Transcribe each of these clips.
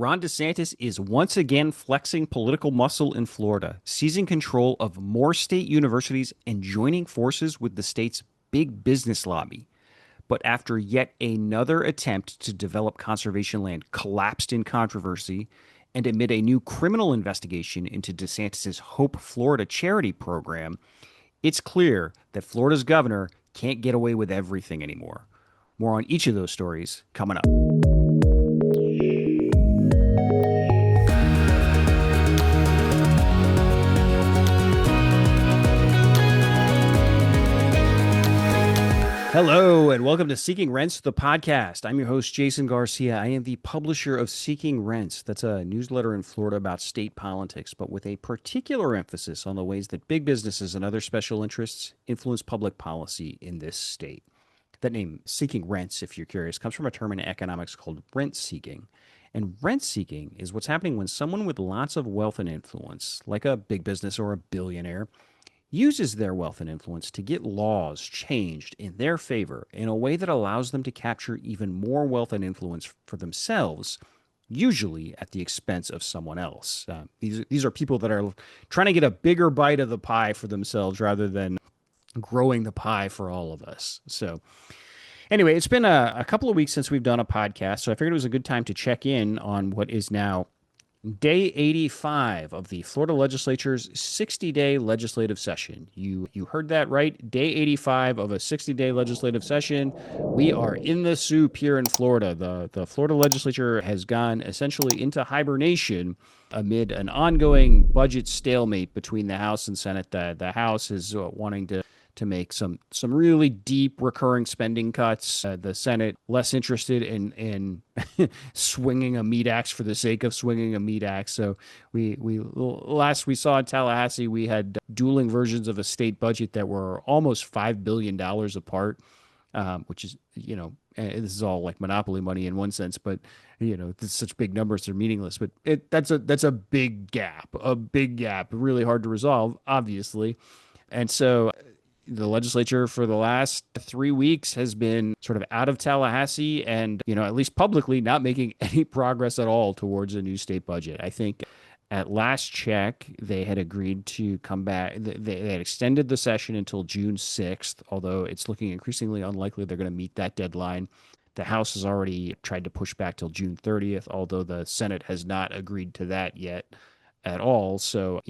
Ron DeSantis is once again flexing political muscle in Florida, seizing control of more state universities and joining forces with the state's big business lobby. But after yet another attempt to develop conservation land collapsed in controversy, and amid a new criminal investigation into DeSantis' Hope Florida charity program, it's clear that Florida's governor can't get away with everything anymore. More on each of those stories coming up. Hello, and welcome to Seeking Rents, the podcast. I'm your host, Jason Garcia. I am the publisher of Seeking Rents. That's a newsletter in Florida about state politics, but with a particular emphasis on the ways that big businesses and other special interests influence public policy in this state. That name, Seeking Rents, if you're curious, comes from a term in economics called rent seeking. And rent seeking is what's happening when someone with lots of wealth and influence, like a big business or a billionaire, uses their wealth and influence to get laws changed in their favor in a way that allows them to capture even more wealth and influence for themselves, usually at the expense of someone else. These are people that are trying to get a bigger bite of the pie for themselves rather than growing the pie for all of us. So anyway, it's been a couple of weeks since we've done a podcast, so I figured it was a good time to check in on what is now Day 85 of the Florida Legislature's 60-day legislative session. You heard that right. Day 85 of a 60-day legislative session. We are in the soup here in Florida. The Florida Legislature has gone essentially into hibernation amid an ongoing budget stalemate between the House and Senate. The House is wanting to make some really deep recurring spending cuts. The Senate less interested in swinging a meat axe for the sake of swinging a meat axe. So last we saw in Tallahassee, we had dueling versions of a state budget that were almost $5 billion apart, which is, this is all like monopoly money in one sense, but such big numbers are meaningless. But that's a big gap, really hard to resolve, obviously. And so the legislature for the last 3 weeks has been sort of out of Tallahassee and, at least publicly, not making any progress at all towards a new state budget. I think at last check, they had agreed to come back. They had extended the session until June 6th, although it's looking increasingly unlikely they're going to meet that deadline. The House has already tried to push back till June 30th, although the Senate has not agreed to that yet at all. So,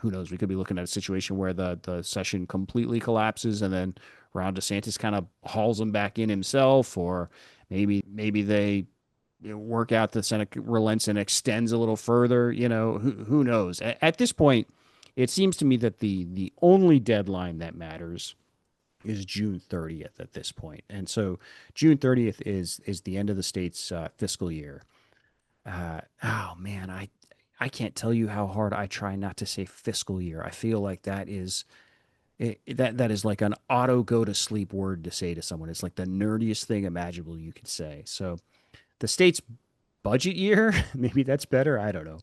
who knows? We could be looking at a situation where the session completely collapses and then Ron DeSantis kind of hauls them back in himself, or maybe they work out the Senate relents and extends a little further. Who knows? At this point, it seems to me that the only deadline that matters is June 30th at this point. And so June 30th is the end of the state's fiscal year. Oh man, I can't tell you how hard I try not to say fiscal year. I feel like that is like an auto go to sleep word to say to someone. It's like the nerdiest thing imaginable you could say. So the state's budget year, maybe that's better. I don't know.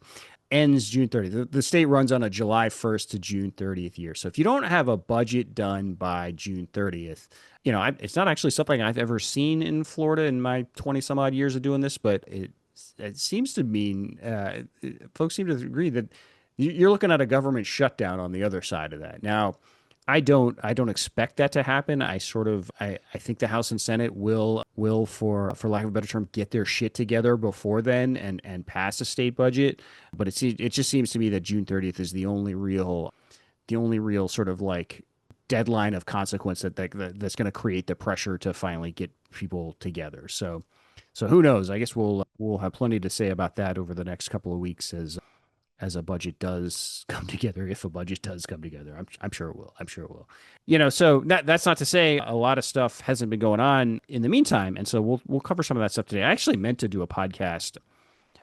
Ends June 30th. The state runs on a July 1st to June 30th year. So if you don't have a budget done by June 30th, it's not actually something I've ever seen in Florida in my 20 some odd years of doing this, but it seems to mean folks seem to agree that you're looking at a government shutdown on the other side of that. Now, I don't expect that to happen. I think the House and Senate will for lack of a better term get their shit together before then and pass a state budget. But it just seems to me that June 30th is the only real sort of like deadline of consequence that's going to create the pressure to finally get people together. So who knows? I guess we'll have plenty to say about that over the next couple of weeks as a budget does come together. If a budget does come together, I'm sure it will. So that's not to say a lot of stuff hasn't been going on in the meantime, and so we'll cover some of that stuff today. I actually meant to do a podcast.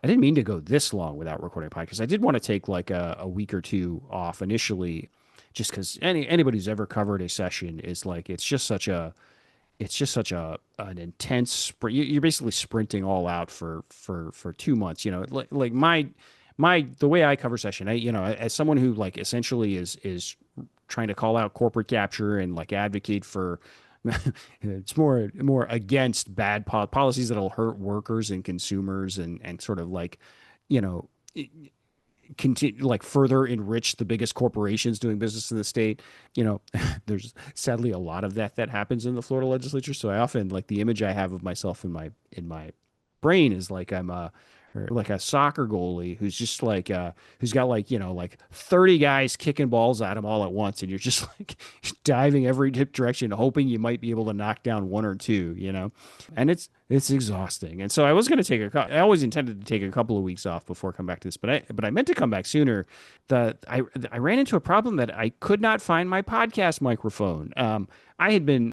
I didn't mean to go this long without recording a podcast. I did want to take like a week or two off initially, just because anybody who's ever covered a session is like it's just such an intense sprint. You're basically sprinting all out for 2 months. Like the way I cover session, as someone who like essentially is trying to call out corporate capture and like advocate for It's more against bad policies that'll hurt workers and consumers and sort of like, you know, continue like further enrich the biggest corporations doing business in the state. You know, there's sadly a lot of that happens in the Florida legislature. So I often like the image I have of myself in my brain is like I'm a or like a soccer goalie who's just like who's got like, you know, like 30 guys kicking balls at him all at once, and you're just like diving every direction hoping you might be able to knock down one or two, you know. And it's exhausting. And so I was going to I always intended to take a couple of weeks off before I come back to this, but I meant to come back sooner. I ran into a problem that I could not find my podcast microphone. I had been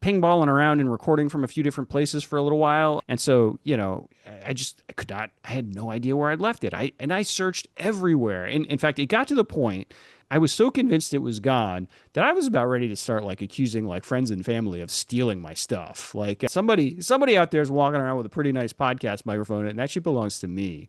ping balling around and recording from a few different places for a little while. And so, you know, I could not, I had no idea where I'd left it. I searched everywhere. And in fact, it got to the point I was so convinced it was gone that I was about ready to start like accusing like friends and family of stealing my stuff. Like somebody out there is walking around with a pretty nice podcast microphone, and that shit belongs to me.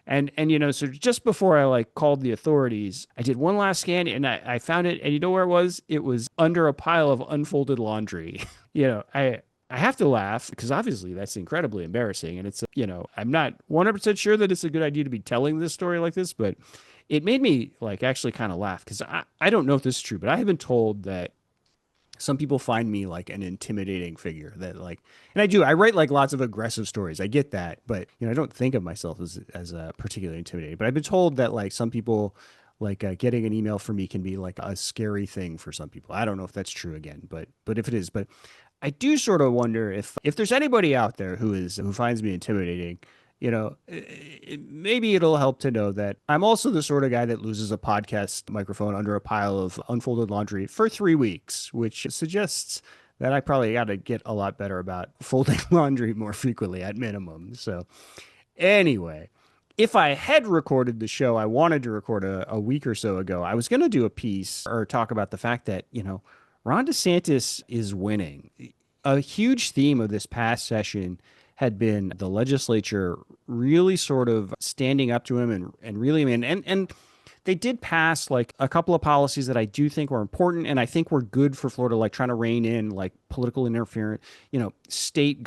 And you know, so just before I like called the authorities, I did one last scan, and I found it. And you know where it was? It was under a pile of unfolded laundry. You know, I have to laugh because obviously that's incredibly embarrassing. And it's, you know, I'm not 100% sure that it's a good idea to be telling this story like this, but it made me like actually kind of laugh because I don't know if this is true, but I have been told that some people find me like an intimidating figure that like, and I do, I write like lots of aggressive stories. I get that, but you know, I don't think of myself as a particularly intimidating, but I've been told that like some people like getting an email from me can be like a scary thing for some people. I don't know if that's true again, but if it is, but I do sort of wonder if there's anybody out there who finds me intimidating, you know, maybe it'll help to know that I'm also the sort of guy that loses a podcast microphone under a pile of unfolded laundry for 3 weeks, which suggests that I probably got to get a lot better about folding laundry more frequently at minimum. So anyway, if I had recorded the show I wanted to record a week or so ago, I was going to do a piece or talk about the fact that, you know, Ron DeSantis is winning. A huge theme of this past session had been the legislature really sort of standing up to him and really, I mean, and they did pass like a couple of policies that I do think were important and I think were good for Florida, like trying to rein in like political interference, you know, state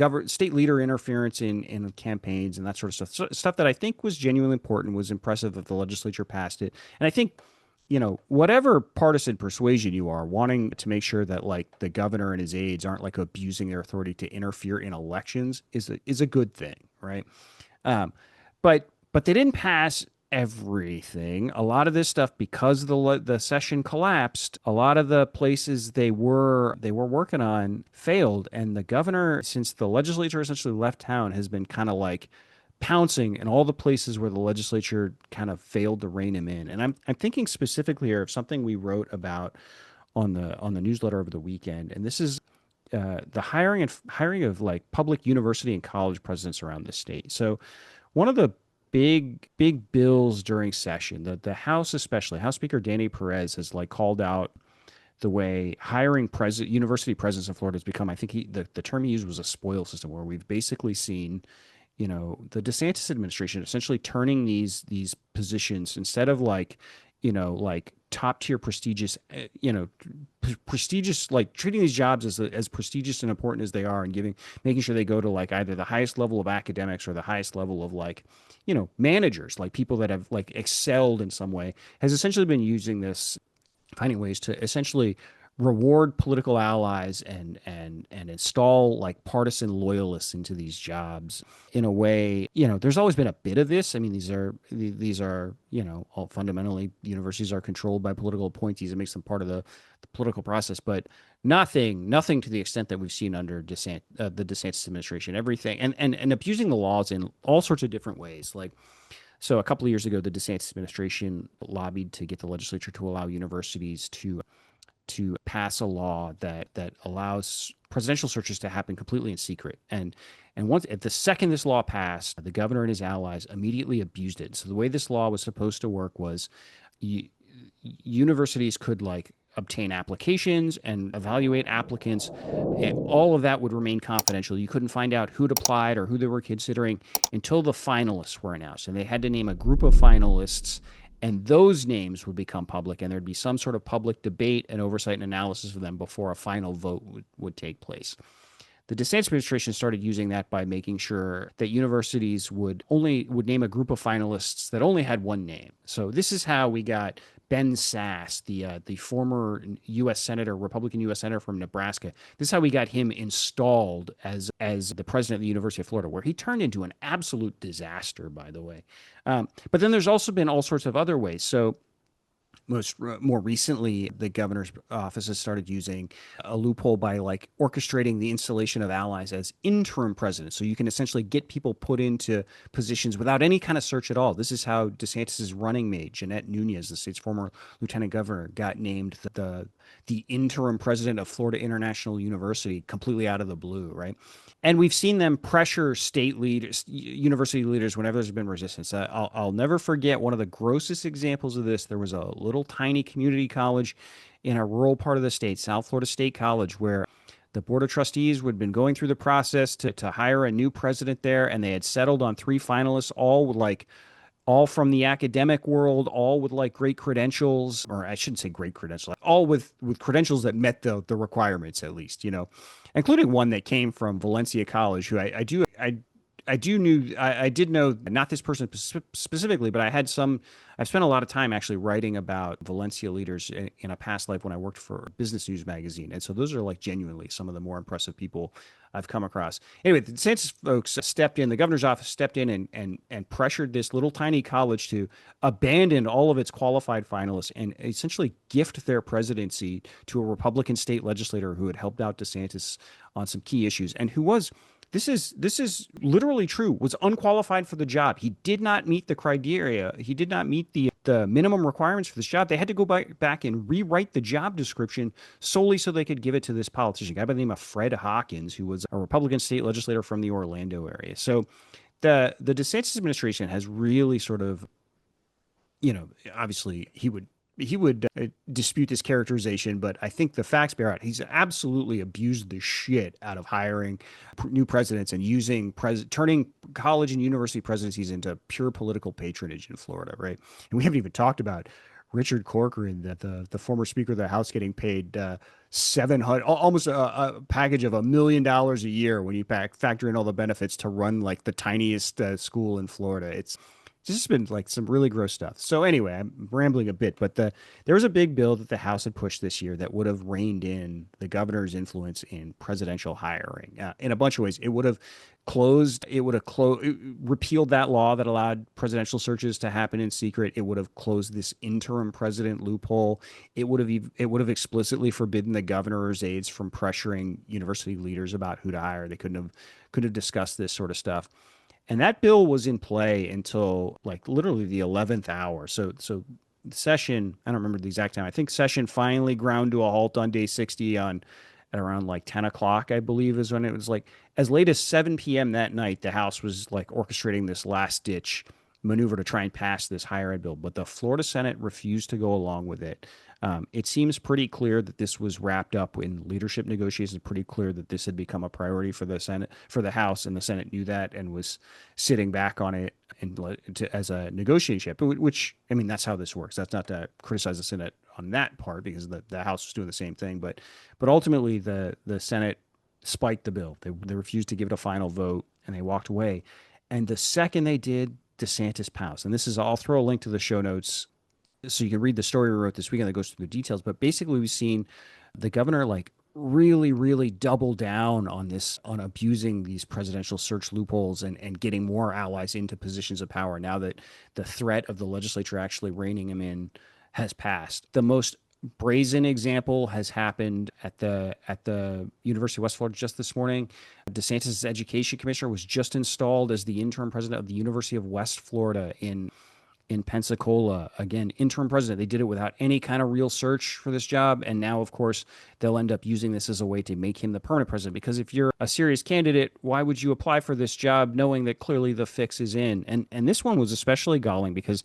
leader interference in campaigns and that sort of stuff. Stuff that I think was genuinely important, was impressive that the legislature passed it. And I think, you know, whatever partisan persuasion you are, wanting to make sure that like the governor and his aides aren't like abusing their authority to interfere in elections is a good thing, right? Um, but they didn't pass everything. A lot of this stuff, because the session collapsed, a lot of the places they were working on failed, and the governor, since the legislature essentially left town, has been kind of like pouncing in all the places where the legislature kind of failed to rein him in. And I'm thinking specifically here of something we wrote about on the newsletter over the weekend, and this is the hiring of like public university and college presidents around the state. So one of the big bills during session, the House, especially House Speaker Danny Perez, has like called out the way hiring university presidents in Florida has become. I think the term he used was a spoil system, where we've basically seen, you know, the DeSantis administration essentially turning these positions, instead of like, you know, like top tier prestigious, you know, prestigious, like treating these jobs as prestigious and important as they are, and making sure they go to like either the highest level of academics or the highest level of like, you know, managers, like people that have like excelled in some way, has essentially been using this, finding ways to essentially reward political allies and install like partisan loyalists into these jobs in a way. You know, there's always been a bit of this. I mean, these are, you know, all fundamentally, universities are controlled by political appointees. It makes them part of the political process, but nothing to the extent that we've seen under the DeSantis administration. Everything and abusing the laws in all sorts of different ways. Like, so a couple of years ago, the DeSantis administration lobbied to get the legislature to allow universities to pass a law that allows presidential searches to happen completely in secret. And once, at the second this law passed, the governor and his allies immediately abused it. So the way this law was supposed to work was universities could like obtain applications and evaluate applicants. All of that would remain confidential. You couldn't find out who'd applied or who they were considering until the finalists were announced. And they had to name a group of finalists, and those names would become public, and there'd be some sort of public debate and oversight and analysis of them before a final vote would take place. The DeSantis administration started using that by making sure that universities would name a group of finalists that only had one name. So this is how we got Ben Sass, the former U.S. senator, Republican U.S. senator from Nebraska. This is how we got him installed as the president of the University of Florida, where he turned into an absolute disaster, by the way. But then there's also been all sorts of other ways. So more recently, the governor's office has started using a loophole by like orchestrating the installation of allies as interim presidents. So you can essentially get people put into positions without any kind of search at all. This is how DeSantis's running mate, Jeanette Nunez, the state's former lieutenant governor, got named the interim president of Florida International University completely out of the blue, right? And we've seen them pressure state leaders, university leaders, whenever there's been resistance. I'll never forget one of the grossest examples of this. There was a little tiny community college in a rural part of the state, South Florida State College, where the board of trustees had been going through the process to hire a new president there, and they had settled on 3 finalists, all from the academic world, all with like great credentials, or I shouldn't say great credentials, all with credentials that met the requirements, at least, including one that came from Valencia College, who I did know, not this person specifically, but I've spent a lot of time actually writing about Valencia leaders in a past life when I worked for Business News magazine. And so those are like genuinely some of the more impressive people I've come across. Anyway, the DeSantis folks stepped in, the governor's office stepped in and pressured this little tiny college to abandon all of its qualified finalists and essentially gift their presidency to a Republican state legislator who had helped out DeSantis on some key issues and who was, this is literally true, was unqualified for the job. He did not meet the criteria. He did not meet the minimum requirements for this job. They had to go back and rewrite the job description solely so they could give it to this politician, a guy by the name of Fred Hawkins, who was a Republican state legislator from the Orlando area. So the DeSantis administration has really sort of, obviously he would dispute this characterization, but I think the facts bear out. He's absolutely abused the shit out of hiring new presidents and turning college and university presidencies into pure political patronage in Florida, right? And we haven't even talked about Richard Corcoran, that the former Speaker of the House, getting paid almost a package of $1 million a year when you factor in all the benefits to run like the tiniest school in Florida. It's just been like some really gross stuff. So anyway, I'm rambling a bit, but there was a big bill that the House had pushed this year that would have reined in the governor's influence in presidential hiring in a bunch of ways. It would have repealed that law that allowed presidential searches to happen in secret. It would have closed this interim president loophole. It would have explicitly forbidden the governor's aides from pressuring university leaders about who to hire. They couldn't have discussed this sort of stuff. And that bill was in play until like literally the 11th hour. So the session, I don't remember the exact time. I think session finally ground to a halt on day 60 at around like 10 o'clock, I believe, is when it was like as late as 7 p.m. that night. The House was like orchestrating this last ditch maneuver to try and pass this higher ed bill. But the Florida Senate refused to go along with it. It seems pretty clear that this was wrapped up in leadership negotiations, pretty clear that this had become a priority for the House, and the Senate knew that and was sitting back on it as a negotiating chip, which, I mean, that's how this works. That's not to criticize the Senate on that part, because the House was doing the same thing. But ultimately, the Senate spiked the bill. They refused to give it a final vote, and they walked away. And the second they did, DeSantis pounced. And I'll throw a link to the show notes so you can read the story we wrote this weekend that goes through the details. But basically, we've seen the governor like really, really double down on abusing these presidential search loopholes and getting more allies into positions of power now that the threat of the legislature actually reining him in has passed. The most brazen example has happened at the University of West Florida just this morning. DeSantis' education commissioner was just installed as the interim president of the University of West Florida in Pensacola. Again, interim president. They did it without any kind of real search for this job. And now, of course, they'll end up using this as a way to make him the permanent president. Because if you're a serious candidate, why would you apply for this job knowing that clearly the fix is in? And this one was especially galling because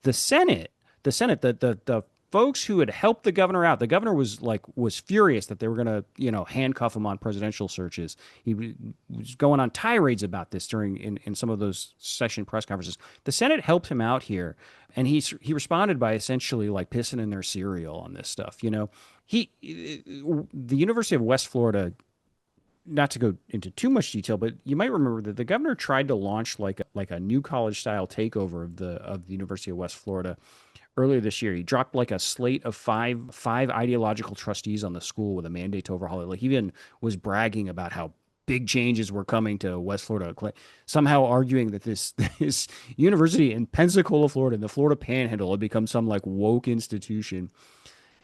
the Senate, the folks who had helped the governor out, the governor was furious that they were going to, handcuff him on presidential searches. He was going on tirades about this in some of those session press conferences. The Senate helped him out here And he responded by essentially like pissing in their cereal on this stuff. The University of West Florida, not to go into too much detail, but you might remember that the governor tried to launch like a new college style takeover of the University of West Florida earlier this year. He dropped like a slate of five ideological trustees on the school with a mandate to overhaul it. Like he even was bragging about how big changes were coming to West Florida, somehow arguing that this university in Pensacola, Florida, in the Florida Panhandle, had become some like woke institution.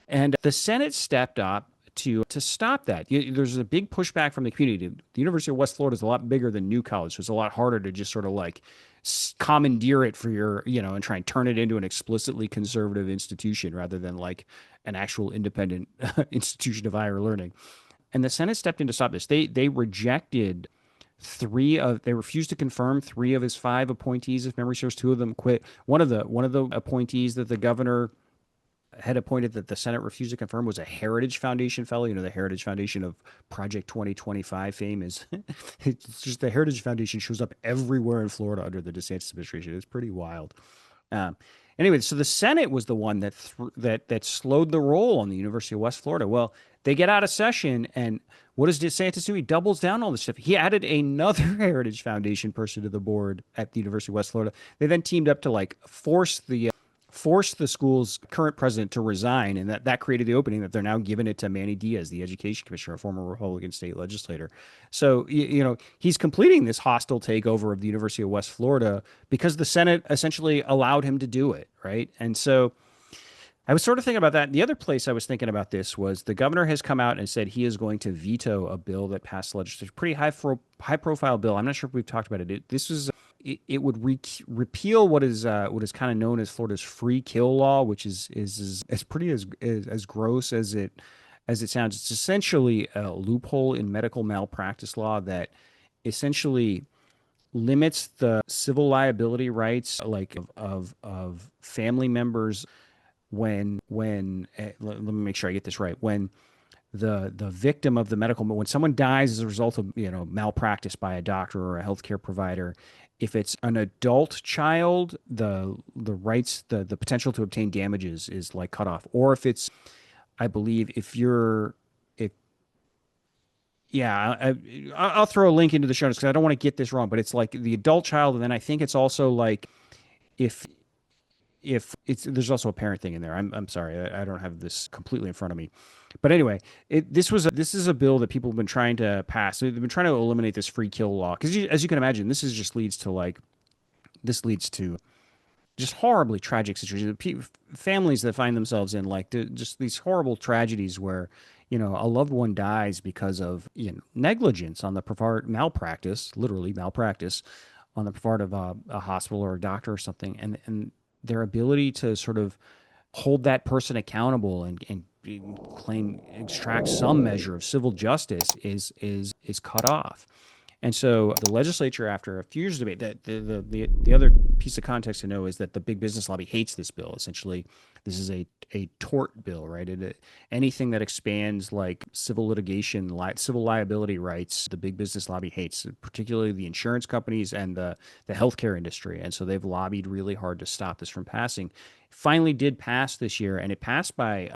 And the Senate stepped up to stop that. There's a big pushback from the community. The University of West Florida is a lot bigger than New College, so it's a lot harder to just sort of like commandeer it for your, and try and turn it into an explicitly conservative institution rather than like an actual independent institution of higher learning. And the Senate stepped in to stop this. They rejected they refused to confirm three of his five appointees. If memory serves, two of them quit. One of the appointees that the governor had appointed that the Senate refused to confirm was a Heritage Foundation fellow. The Heritage Foundation of Project 2025 fame is it's just the Heritage Foundation shows up everywhere in Florida under the DeSantis administration. It's pretty wild. Um, anyway, so the Senate was the one that slowed the roll on the University of West Florida. Well, they get out of session, and what does DeSantis do? He doubles down on all this stuff. He added another Heritage Foundation person to the board at the University of West Florida. They then teamed up to like forced the school's current president to resign, and that created the opening that they're now giving it to Manny Diaz, the education commissioner, a former Republican state legislator. So, he's completing this hostile takeover of the University of West Florida because the Senate essentially allowed him to do it, right? And so I was sort of thinking about that. The other place I was thinking about this was the governor has come out and said he is going to veto a bill that passed legislature, pretty high profile bill. I'm not sure if we've talked about it. It would repeal what is kind of known as Florida's free kill law, which is as pretty as gross as it sounds. It's essentially a loophole in medical malpractice law that essentially limits the civil liability rights like of family members when let me make sure I get this right. When the victim of the when someone dies as a result of malpractice by a doctor or a healthcare provider, if it's an adult child, the rights, the potential to obtain damages is like cut off. Or if it's, I believe, I'll throw a link into the show notes because I don't want to get this wrong, but it's like the adult child, and then I think it's also like if there's also a parent thing in there. I'm sorry, I don't have this completely in front of me, but anyway, this is a bill that people have been trying to pass. They've been trying to eliminate this free kill law because, as you can imagine, this leads to just horribly tragic situations. Families that find themselves in like just these horrible tragedies where a loved one dies because of negligence on the part, malpractice, literally malpractice on the part of a hospital or a doctor or something, and their ability to sort of hold that person accountable and extract some measure of civil justice is cut off. And so the legislature, after a few years of debate, that the other piece of context to know is that the big business lobby hates this bill. Essentially, this is a tort bill, right? Anything that expands like civil litigation, civil liability rights, the big business lobby hates, particularly the insurance companies and the healthcare industry. And so they've lobbied really hard to stop this from passing. Finally did pass this year, and it passed by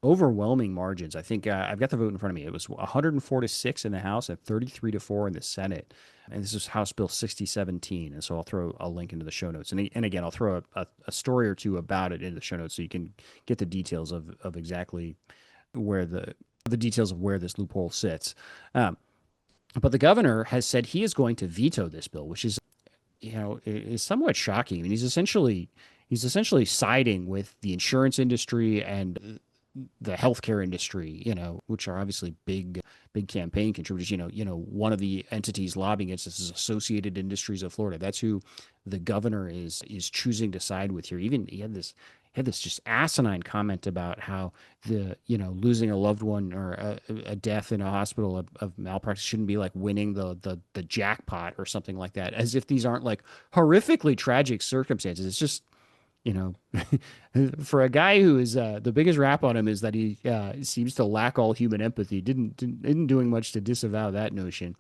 overwhelming margins. I think I've got the vote in front of me. It was 104-6 in the House and 33-4 in the Senate. And this is House Bill 6017. And so I'll throw a link into the show notes. And again, I'll throw a story or two about it into the show notes so you can get the details of exactly where the details of where this loophole sits. But the governor has said he is going to veto this bill, which is, is somewhat shocking. I mean, he's essentially siding with the insurance industry and the healthcare industry, which are obviously big campaign contributors. One of the entities lobbying against this is Associated Industries of Florida. That's who the governor is choosing to side with here. Even he had this just asinine comment about how losing a loved one or a death in a hospital of malpractice shouldn't be like winning the jackpot or something like that, as if these aren't like horrifically tragic circumstances. It's just, for a guy who is the biggest rap on him is that he seems to lack all human empathy. Isn't doing much to disavow that notion,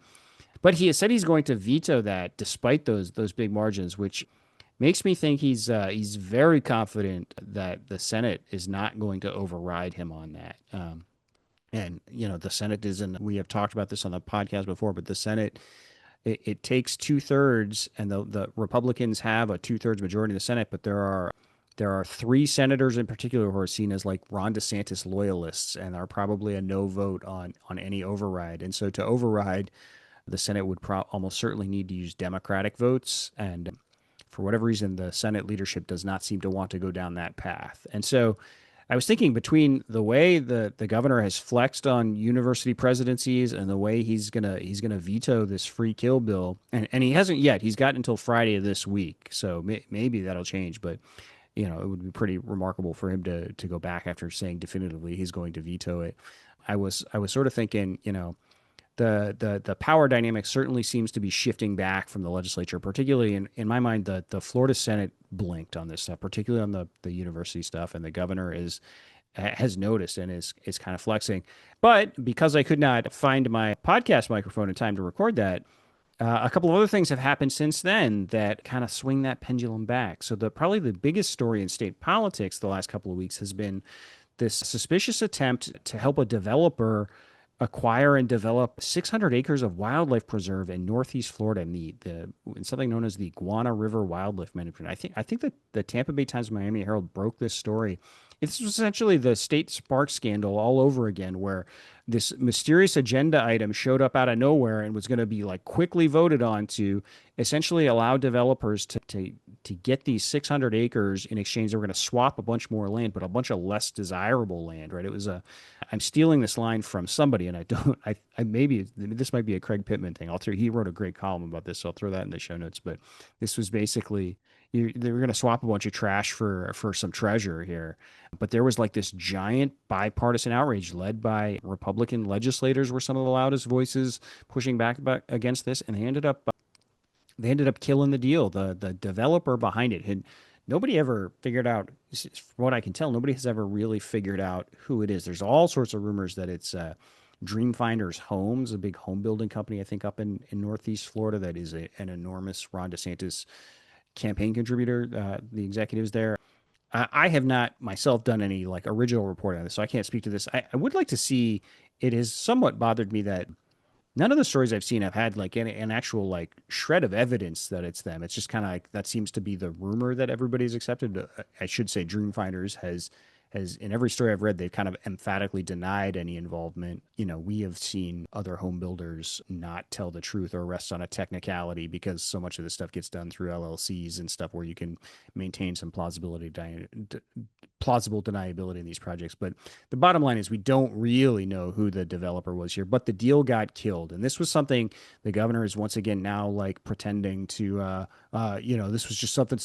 but he has said he's going to veto that despite those big margins, which makes me think he's very confident that the Senate is not going to override him on that. And the Senate isn't. We have talked about this on the podcast before, but the Senate it takes 2/3, and the Republicans have a 2/3 majority in the Senate, but there are three senators in particular who are seen as like Ron DeSantis loyalists and are probably a no vote on any override. And so to override, the Senate would almost certainly need to use Democratic votes. And for whatever reason, the Senate leadership does not seem to want to go down that path. And so I was thinking between the way the governor has flexed on university presidencies and the way he's gonna veto this free kill bill, and he hasn't yet. He's got until Friday of this week, so maybe that'll change. But it would be pretty remarkable for him to go back after saying definitively he's going to veto it. I was sort of thinking, the power dynamic certainly seems to be shifting back from the legislature, particularly in my mind, the Florida Senate blinked on this stuff, particularly on the university stuff, and the governor has noticed and is kind of flexing. But because I could not find my podcast microphone in time to record that, a couple of other things have happened since then that kind of swing that pendulum back. So probably the biggest story in state politics the last couple of weeks has been this suspicious attempt to help a developer acquire and develop 600 acres of wildlife preserve in Northeast Florida in something known as the Iguana River Wildlife Management. I think that the Tampa Bay Times Miami Herald broke this story. It's essentially the state spark scandal all over again, where this mysterious agenda item showed up out of nowhere and was going to be like quickly voted on to essentially allow developers to get these 600 acres in exchange. They were going to swap a bunch more land, but a bunch of less desirable land, right? I'm stealing this line from somebody, and I maybe this might be a Craig Pittman thing. He wrote a great column about this, so I'll throw that in the show notes. But this was basically they were going to swap a bunch of trash for some treasure here. But there was like this giant bipartisan outrage led by Republican legislators were some of the loudest voices pushing back against this, and they ended up killing the deal. The developer behind it had nobody ever figured out. From what I can tell, nobody has ever really figured out who it is. There's all sorts of rumors that it's Dreamfinders Homes, a big home building company, I think, up in Northeast Florida that is an enormous Ron DeSantis campaign contributor. The executives there. I have not myself done any like original reporting on this, so I can't speak to this. I would like to see. It has somewhat bothered me that none of the stories I've seen have had like an actual like shred of evidence that it's them. It's just kind of like that seems to be the rumor that everybody's accepted. I should say Dreamfinders has in every story I've read, they've kind of emphatically denied any involvement. We have seen other home builders not tell the truth or rest on a technicality because so much of this stuff gets done through LLCs and stuff where you can maintain some plausible deniability in these projects. But the bottom line is we don't really know who the developer was here, but the deal got killed. And this was something the governor is once again now like pretending to, this was just something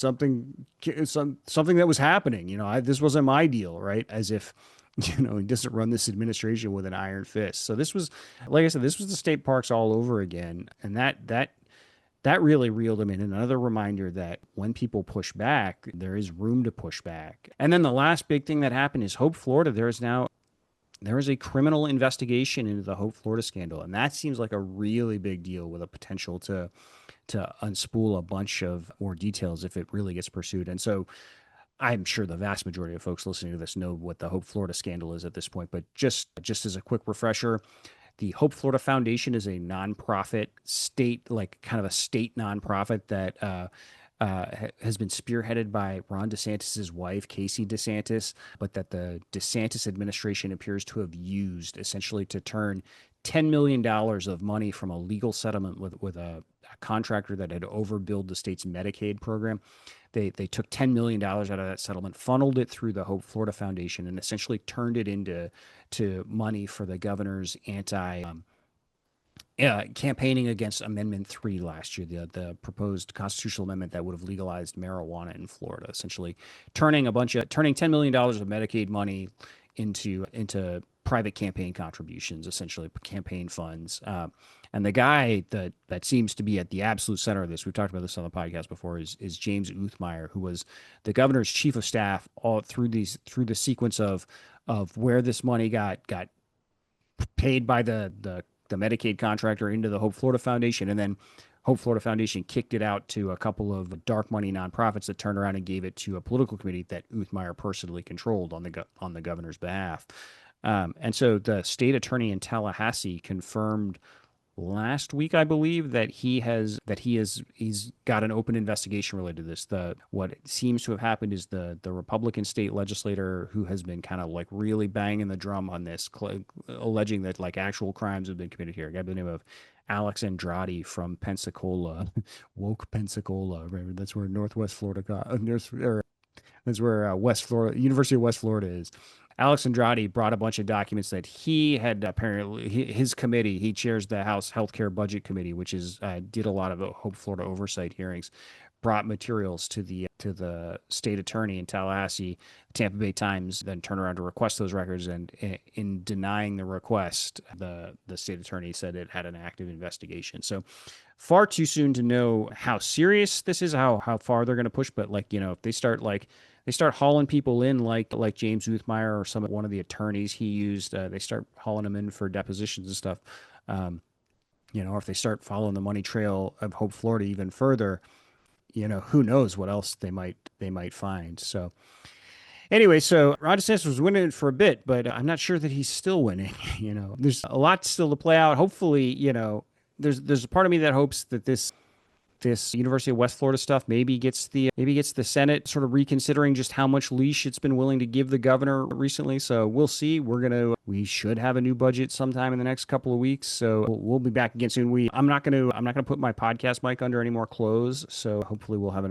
that was happening. This wasn't my deal, right? As if, he doesn't run this administration with an iron fist. So this was, like I said, this was the state parks all over again. And that really reeled him in. Another reminder that when people push back, there is room to push back. And then the last big thing that happened is Hope, Florida. There is a criminal investigation into the Hope, Florida scandal, and that seems like a really big deal with a potential to unspool a bunch of more details if it really gets pursued. And so I'm sure the vast majority of folks listening to this know what the Hope, Florida scandal is at this point, but just as a quick refresher, the Hope Florida Foundation is a nonprofit state, like kind of a state nonprofit that has been spearheaded by Ron DeSantis' wife, Casey DeSantis, but that the DeSantis administration appears to have used essentially to turn $10 million of money from a legal settlement with a contractor that had overbilled the state's Medicaid program. They took $10 million out of that settlement, funneled it through the Hope Florida Foundation, and essentially turned it into money for the governor's campaigning against Amendment 3 last year, the proposed constitutional amendment that would have legalized marijuana in Florida, essentially turning $10 million of Medicaid money into private campaign contributions, essentially campaign funds. And the guy that seems to be at the absolute center of this, we've talked about this on the podcast before, is James Uthmeyer, who was the governor's chief of staff all through the sequence of where this money got paid by the Medicaid contractor into the Hope Florida Foundation, and then Hope Florida Foundation kicked it out to a couple of dark money nonprofits that turned around and gave it to a political committee that Uthmeier personally controlled on the governor's behalf. And so the state attorney in Tallahassee confirmed last week, I believe, that he's got an open investigation related to this. What seems to have happened is the Republican state legislator who has been kind of like really banging the drum on this, alleging that like actual crimes have been committed here. A guy by the name of Alex Andrade from Pensacola, woke Pensacola. Right? That's where Northwest Florida got. That's where West Florida, University of West Florida is. Alex Andrade brought a bunch of documents that he had apparently his committee. He chairs the House Healthcare Budget Committee, which is did a lot of Hope Florida oversight hearings. Brought materials to the state attorney in Tallahassee. Tampa Bay Times then turned around to request those records, and in denying the request, the state attorney said it had an active investigation. So far too soon to know how serious this is, how far they're going to push. But if they start hauling people in like James Uthmeier or one of the attorneys he used, they start hauling them in for depositions and stuff. Or if they start following the money trail of Hope Florida even further, who knows what else they might find. So anyway, so Ron DeSantis was winning for a bit, but I'm not sure that he's still winning. There's a lot still to play out. Hopefully, there's a part of me that hopes that this University of West Florida stuff maybe gets the Senate sort of reconsidering just how much leash it's been willing to give the governor recently. So we'll see. We should have a new budget sometime in the next couple of weeks. So we'll be back again soon. I'm not gonna put my podcast mic under any more clothes. So hopefully we'll have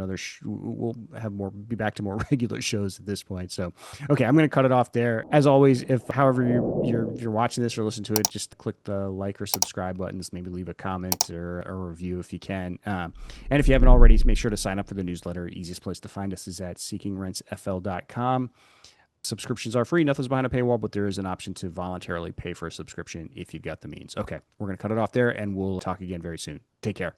be back to more regular shows at this point. So okay, I'm gonna cut it off there. As always, if however you're watching this or listen to it, just click the like or subscribe buttons. Maybe leave a comment or a review if you can. And if you haven't already, make sure to sign up for the newsletter. Easiest place to find us is at seekingrentsfl.com. Subscriptions are free. Nothing's behind a paywall, but there is an option to voluntarily pay for a subscription if you've got the means. Okay, we're going to cut it off there, and we'll talk again very soon. Take care.